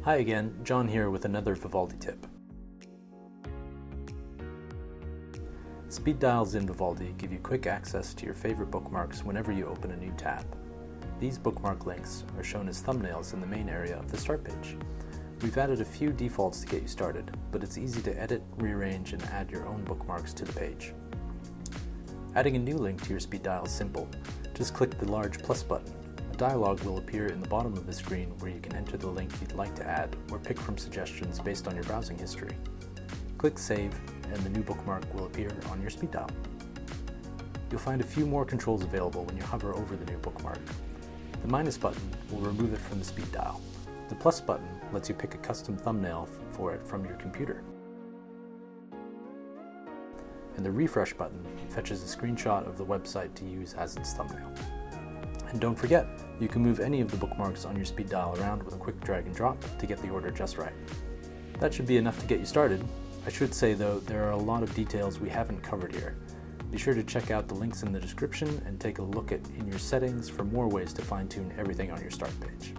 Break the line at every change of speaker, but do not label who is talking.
Hi again, John here with another Vivaldi tip. Speed dials in Vivaldi give you quick access to your favorite bookmarks whenever you open a new tab. These bookmark links are shown as thumbnails in the main area of the start page. We've added a few defaults to get you started, but it's easy to edit, rearrange, and add your own bookmarks to the page. Adding a new link to your speed dial is simple. Just click the large plus button. A dialog will appear in the bottom of the screen where you can enter the link you'd like to add or pick from suggestions based on your browsing history. Click Save and the new bookmark will appear on your speed dial. You'll find a few more controls available when you hover over the new bookmark. The minus button will remove it from the speed dial. The plus button lets you pick a custom thumbnail for it from your computer. And the refresh button fetches a screenshot of the website to use as its thumbnail. And don't forget, you can move any of the bookmarks on your speed dial around with a quick drag and drop to get the order just right. That should be enough to get you started. I should say though, there are a lot of details we haven't covered here. Be sure to check out the links in the description and take a look in your settings for more ways to fine-tune everything on your start page.